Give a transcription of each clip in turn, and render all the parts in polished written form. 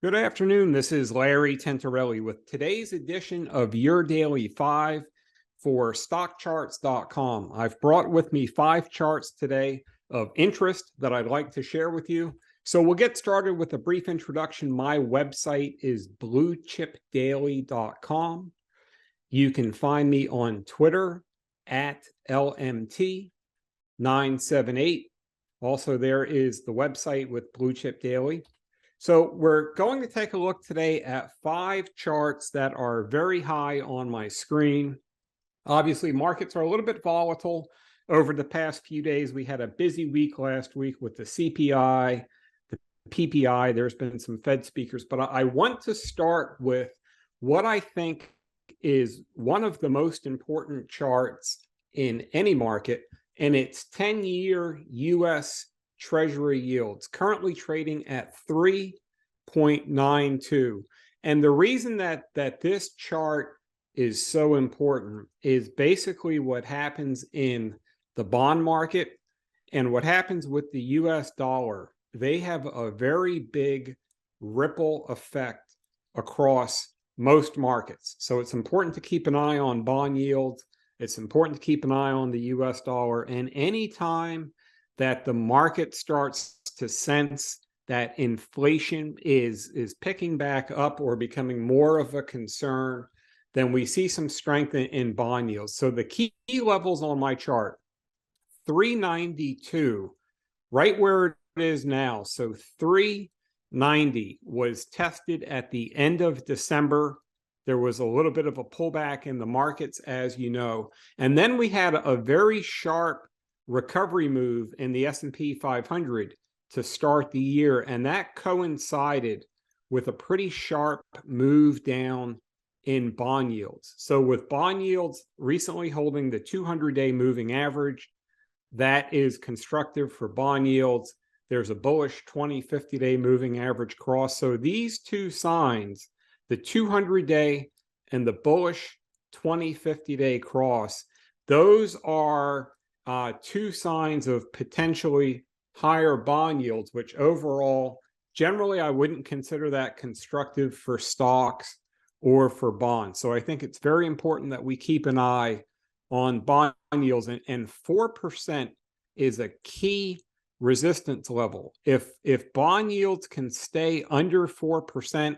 Good afternoon. This is Larry Tentarelli with today's edition of Your Daily 5 for StockCharts.com. I've brought with me 5 charts today of interest that I'd like to share with you. So we'll get started with a brief introduction. My website is bluechipdaily.com. You can find me on Twitter at LMT978. Also, there is the website with Blue Chip Daily. So we're going to take a look today at 5 charts that are very high on my screen. Obviously, markets are a little bit volatile over the past few days. We had a busy week last week with the CPI, the PPI. There's been some Fed speakers, but I want to start with what I think is one of the most important charts in any market, and it's 10-year U.S. Treasury yields, currently trading at 3.92. And the reason that this chart is so important is basically what happens in the bond market and what happens with the US dollar. They have a very big ripple effect across most markets. So it's important to keep an eye on bond yields. It's important to keep an eye on the US dollar. And anytime that the market starts to sense that inflation is picking back up or becoming more of a concern, then we see some strength in bond yields. So the key levels on my chart, 392, right where it is now. So 390 was tested at the end of December. There was a little bit of a pullback in the markets, as you know. And then we had a very sharp recovery move in the S&P 500 to start the year, and that coincided with a pretty sharp move down in bond yields. So with bond yields recently holding the 200-day moving average, that is constructive for bond yields. There's a bullish 20-50-day moving average cross. So these two signs, the 200-day and the bullish 20-50-day cross, those are 2 signs of potentially higher bond yields, which overall, generally, I wouldn't consider that constructive for stocks or for bonds. So I think it's very important that we keep an eye on bond yields, and 4% is a key resistance level. If bond yields can stay under 4%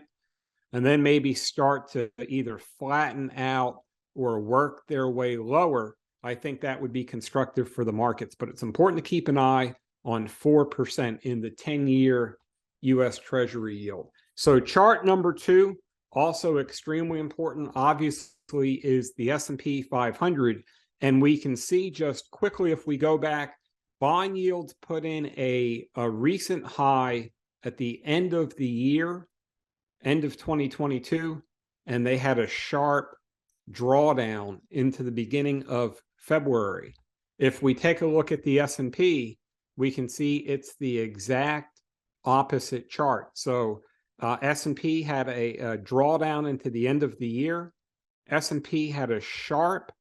and then maybe start to either flatten out or work their way lower, I think that would be constructive for the markets. But it's important to keep an eye on 4% in the 10-year U.S. Treasury yield. So chart number 2, also extremely important, obviously, is the S&P 500. And we can see just quickly, if we go back, bond yields put in a recent high at the end of the year, end of 2022, and they had a sharp drawdown into the beginning of February. If we take a look at the S&P, we can see it's the exact opposite chart. So S&P had a drawdown into the end of the year. S&P had a sharp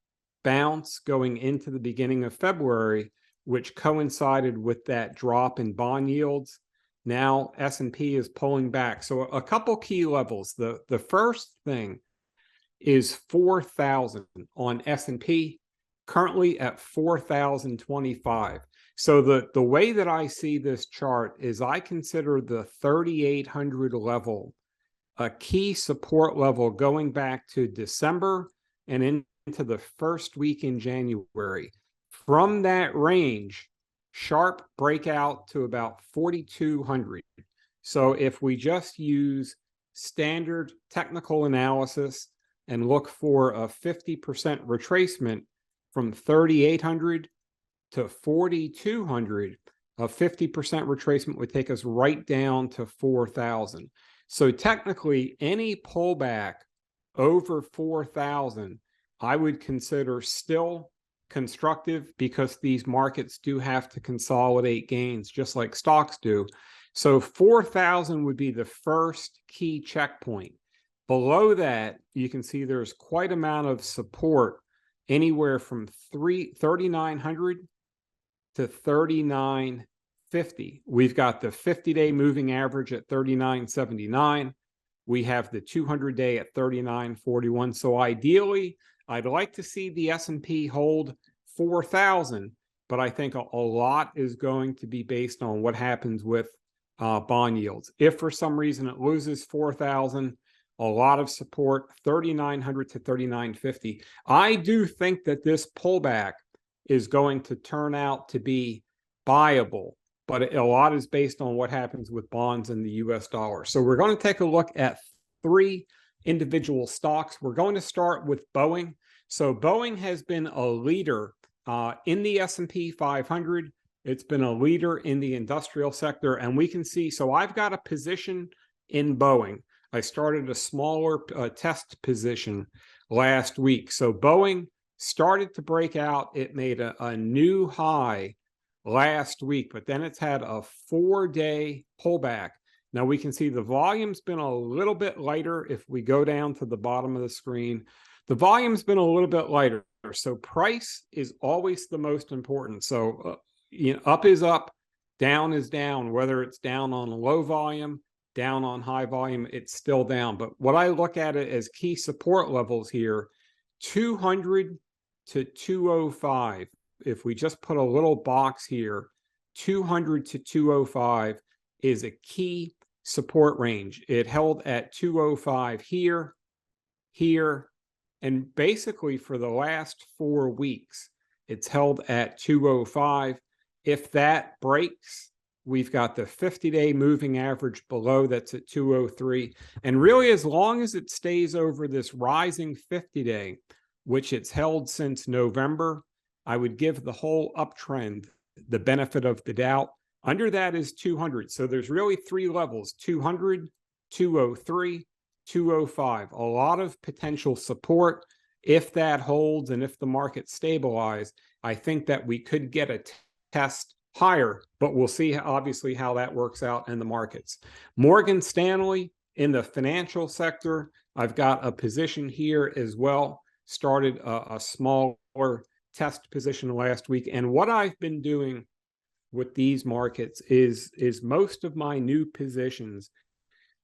bounce going into the beginning of February, which coincided with that drop in bond yields. Now S&P is pulling back. So a couple key levels. The first thing is 4,000 on S&P, currently at 4,025. So the way that I see this chart is I consider the 3,800 level a key support level going back to December and into the first week in January. From that range, sharp breakout to about 4,200. So if we just use standard technical analysis and look for a 50% retracement from 3,800 to 4,200, a 50% retracement would take us right down to 4,000. So technically, any pullback over 4,000, I would consider still constructive, because these markets do have to consolidate gains just like stocks do. So 4,000 would be the first key checkpoint. Below that, you can see there's quite an amount of support, anywhere from 3,900 to 3,950. 50. We've got the 50-day moving average at 39.79. We have the 200-day at 39.41. So ideally, I'd like to see the S&P hold 4,000, but I think a lot is going to be based on what happens with bond yields. If for some reason it loses 4,000, a lot of support, 3,900 to 3,950. I do think that this pullback is going to turn out to be buyable, but a lot is based on what happens with bonds in the US dollar. So we're going to take a look at 3 individual stocks. We're going to start with Boeing. So Boeing has been a leader in the S&P 500. It's been a leader in the industrial sector, and we can see, so I've got a position in Boeing. I started a smaller test position last week. So Boeing started to break out. It made a new high last week, but then it's had a 4-day pullback. Now we can see the volume's been a little bit lighter. If we go down to the bottom of the screen, the volume's been a little bit lighter. So price is always the most important. So up is up, down is down, whether it's down on low volume, down on high volume, it's still down. But what I look at it as key support levels here, 200 to 205. If we just put a little box here, 200 to 205 is a key support range. It held at 205 here, here, and basically for the last 4 weeks, it's held at 205. If that breaks, we've got the 50-day moving average below, that's at 203. And really, as long as it stays over this rising 50-day, which it's held since November, I would give the whole uptrend the benefit of the doubt. Under that is 200. So there's really 3 levels, 200, 203, 205. A lot of potential support. If that holds and if the market stabilizes, I think that we could get a test higher, but we'll see obviously how that works out in the markets. Morgan Stanley in the financial sector, I've got a position here as well. Started a smaller test position last week. And what I've been doing with these markets is most of my new positions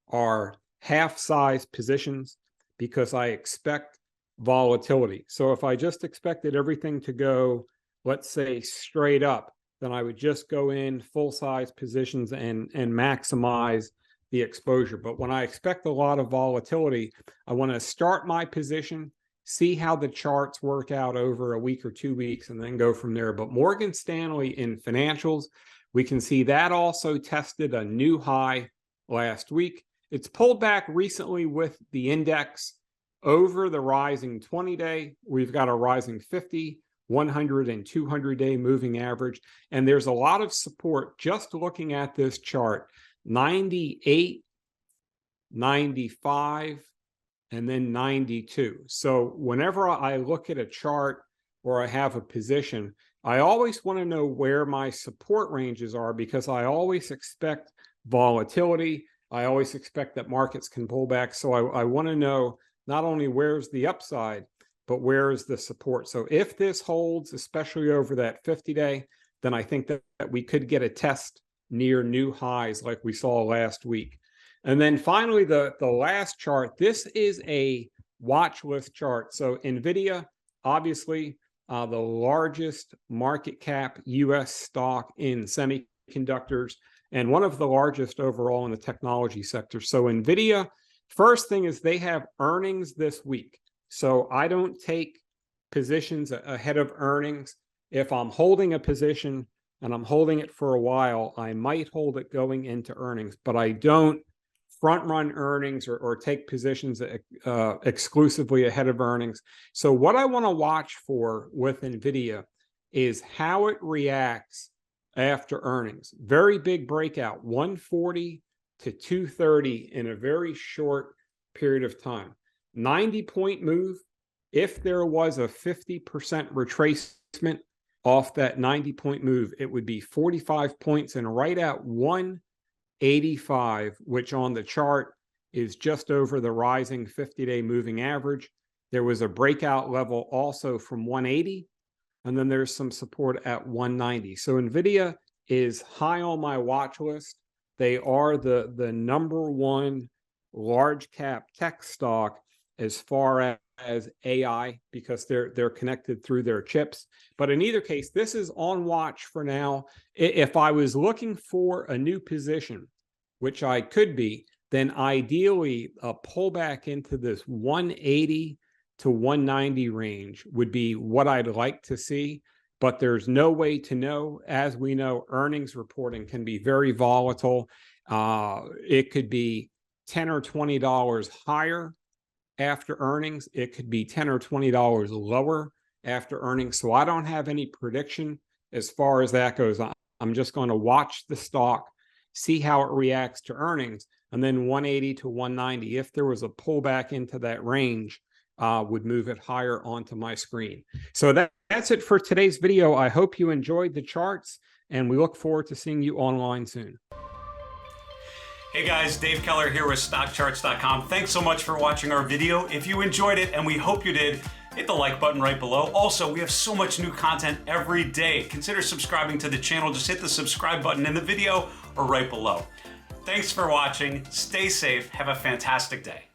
are half-size positions because I expect volatility. So if I just expected everything to go, let's say, straight up, then I would just go in full-size positions and maximize the exposure. But when I expect a lot of volatility, I want to start my position, see how the charts work out over a week or 2 weeks, and then go from there. But Morgan Stanley in financials, we can see that also tested a new high last week. It's pulled back recently with the index over the rising 20-day. We've got a rising 50, 100, and 200-day moving average. And there's a lot of support just looking at this chart, 98, 95, and then 92. So whenever I look at a chart or I have a position, I always want to know where my support ranges are because I always expect volatility. I always expect that markets can pull back. So I want to know not only where's the upside, but where is the support? So if this holds, especially over that 50-day, then I think that we could get a test near new highs like we saw last week. And then finally, the last chart, this is a watch list chart. So NVIDIA, obviously, the largest market cap U.S. stock in semiconductors and one of the largest overall in the technology sector. So NVIDIA, first thing is they have earnings this week. So I don't take positions ahead of earnings. If I'm holding a position and I'm holding it for a while, I might hold it going into earnings, but I don't front run earnings or take positions exclusively ahead of earnings. So what I want to watch for with NVIDIA is how it reacts after earnings. Very big breakout, 140 to 230 in a very short period of time. 90-point move. If there was a 50% retracement off that 90-point move, it would be 45 points and right at 185, which on the chart is just over the rising 50-day moving average. There was a breakout level also from 180, and then there's some support at 190. So NVIDIA is high on my watch list. They are the #1 large cap tech stock as far as AI, because they're connected through their chips. But in either case, this is on watch for now. If I was looking for a new position, which I could be, then ideally a pullback into this 180 to 190 range would be what I'd like to see. But there's no way to know. As we know, earnings reporting can be very volatile. It could be $10 or $20 higher after earnings. It could be $10 or $20 lower after earnings. So I don't have any prediction as far as that goes. I'm just going to watch the stock, see how it reacts to earnings, and then 180 to 190, if there was a pullback into that range, would move it higher onto my screen. So that's it for today's video. I hope you enjoyed the charts, and we look forward to seeing you online soon. Hey guys, Dave Keller here with StockCharts.com. Thanks so much for watching our video. If you enjoyed it, and we hope you did, hit the like button right below. Also, we have so much new content every day. Consider subscribing to the channel. Just hit the subscribe button in the video or right below. Thanks for watching. Stay safe. Have a fantastic day.